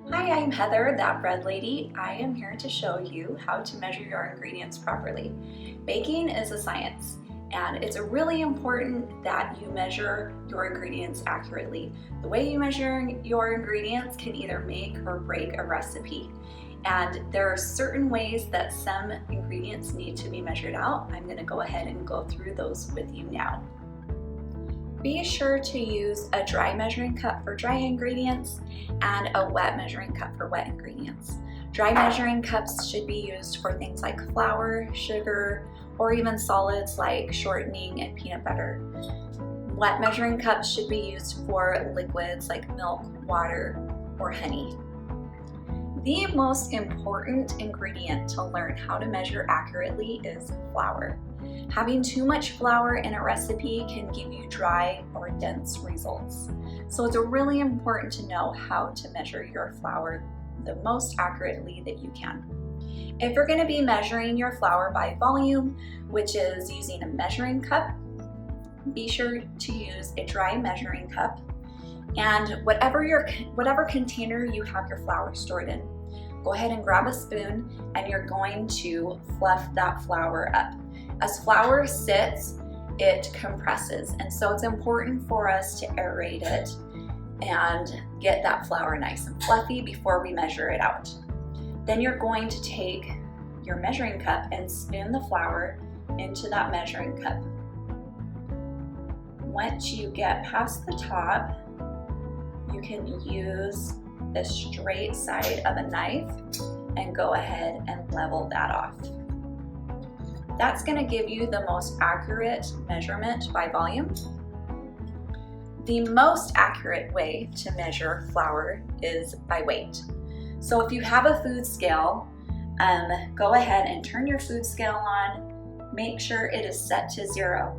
Hi, I'm Heather, that bread lady. I am here to show you how to measure your ingredients properly. Baking is a science, and it's really important that you measure your ingredients accurately. The way you measure your ingredients can either make or break a recipe. And there are certain ways that some ingredients need to be measured out. I'm going to go ahead and go through those with you now. Be sure to use a dry measuring cup for dry ingredients and a wet measuring cup for wet ingredients. Dry measuring cups should be used for things like flour, sugar, or even solids like shortening and peanut butter. Wet measuring cups should be used for liquids like milk, water, or honey. The most important ingredient to learn how to measure accurately is flour. Having too much flour in a recipe can give you dry or dense results. So it's really important to know how to measure your flour the most accurately that you can. If you're going to be measuring your flour by volume, which is using a measuring cup, be sure to use a dry measuring cup. And whatever container you have your flour stored in, go ahead and grab a spoon and you're going to fluff that flour up. As flour sits, it compresses, and so it's important for us to aerate it and get that flour nice and fluffy before we measure it out. Then you're going to take your measuring cup and spoon the flour into that measuring cup. Once you get past the top, you can use the straight side of a knife and go ahead and level that off. That's going to give you the most accurate measurement by volume. The most accurate way to measure flour is by weight. So if you have a food scale, go ahead and turn your food scale on. Make sure it is set to 0.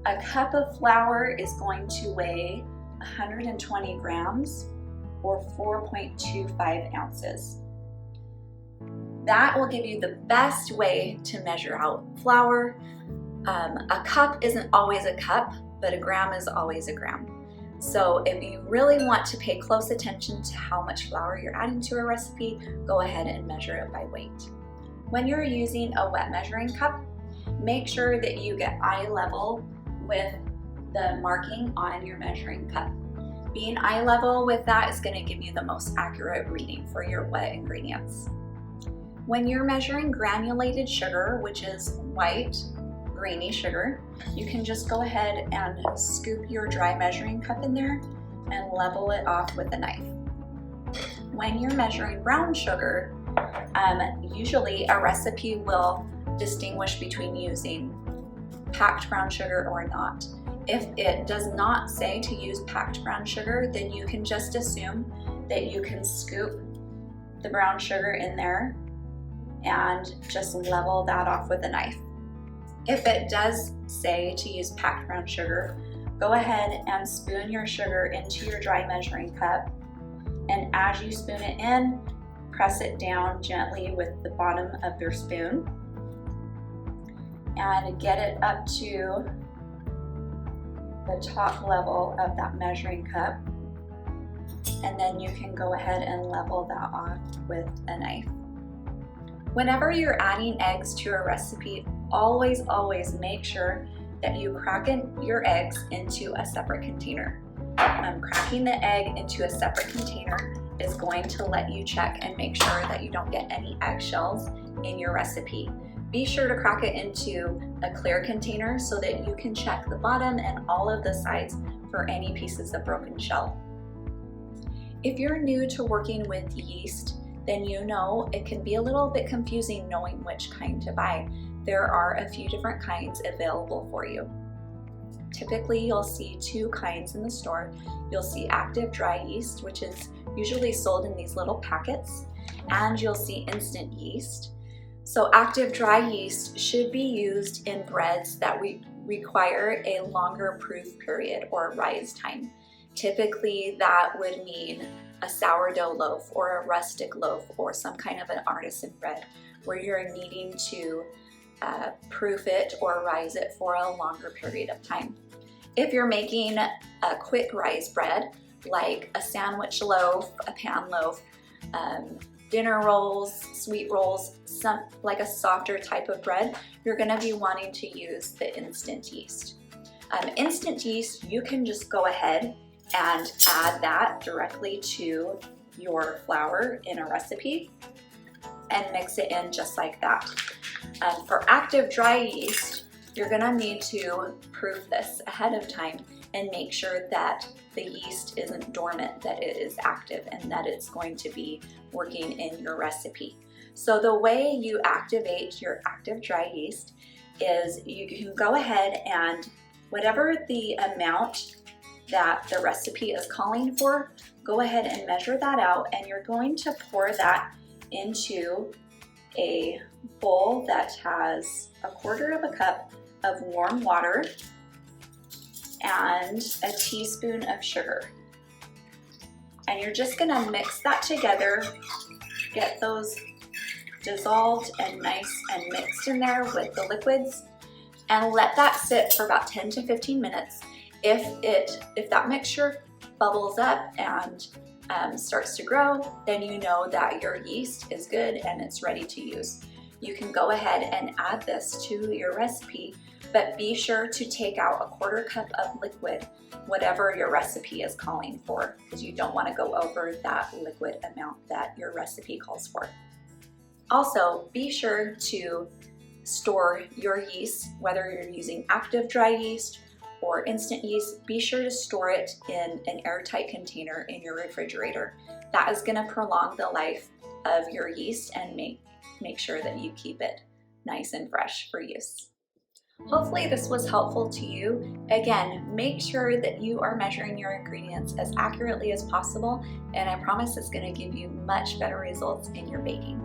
A cup of flour is going to weigh 120 grams or 4.25 ounces. That will give you the best way to measure out flour. A cup isn't always a cup, but a gram is always a gram. So if you really want to pay close attention to how much flour you're adding to a recipe, go ahead and measure it by weight. When you're using a wet measuring cup, make sure that you get eye level with the marking on your measuring cup. Being eye level with that is going to give you the most accurate reading for your wet ingredients. When you're measuring granulated sugar, which is white, grainy sugar, you can just go ahead and scoop your dry measuring cup in there and level it off with a knife. When you're measuring brown sugar, usually a recipe will distinguish between using packed brown sugar or not. If it does not say to use packed brown sugar, then you can just assume that you can scoop the brown sugar in there and just level that off with a knife. If it does say to use packed brown sugar, go ahead and spoon your sugar into your dry measuring cup, and as you spoon it in, press it down gently with the bottom of your spoon and get it up to the top level of that measuring cup, and then you can go ahead and level that off with a knife. Whenever you're adding eggs to a recipe, always make sure that you crack your eggs into a separate container. Cracking the egg into a separate container is going to let you check and make sure that you don't get any eggshells in your recipe. Be sure to crack it into a clear container so that you can check the bottom and all of the sides for any pieces of broken shell. If you're new to working with yeast, then you know it can be a little bit confusing knowing which kind to buy. There are a few different kinds available for you. Typically, you'll see 2 kinds in the store. You'll see active dry yeast, which is usually sold in these little packets, and you'll see instant yeast. So active dry yeast should be used in breads that require a longer proof period or rise time. Typically, that would mean a sourdough loaf or a rustic loaf or some kind of an artisan bread where you're needing to proof it or rise it for a longer period of time. If you're making a quick rise bread, like a sandwich loaf, a pan loaf, dinner rolls, sweet rolls, like a softer type of bread, you're gonna be wanting to use the instant yeast. Instant yeast, you can just go ahead and add that directly to your flour in a recipe and mix it in just like that. For active dry yeast, you're gonna need to proof this ahead of time and make sure that the yeast isn't dormant, that it is active and that it's going to be working in your recipe. So the way you activate your active dry yeast is you can go ahead and whatever the amount that the recipe is calling for, go ahead and measure that out, and you're going to pour that into a bowl that has 1/4 cup of warm water and a teaspoon of sugar. And you're just gonna mix that together, get those dissolved and nice and mixed in there with the liquids, and let that sit for about 10 to 15 minutes. If that mixture bubbles up and starts to grow, then you know that your yeast is good and it's ready to use. You can go ahead and add this to your recipe, but be sure to take out 1/4 cup of liquid, whatever your recipe is calling for, because you don't want to go over that liquid amount that your recipe calls for. Also, be sure to store your yeast, whether you're using active dry yeast or instant yeast, be sure to store it in an airtight container in your refrigerator. That is going to prolong the life of your yeast and make sure that you keep it nice and fresh for use. Hopefully this was helpful to you. Again, make sure that you are measuring your ingredients as accurately as possible, and I promise it's going to give you much better results in your baking.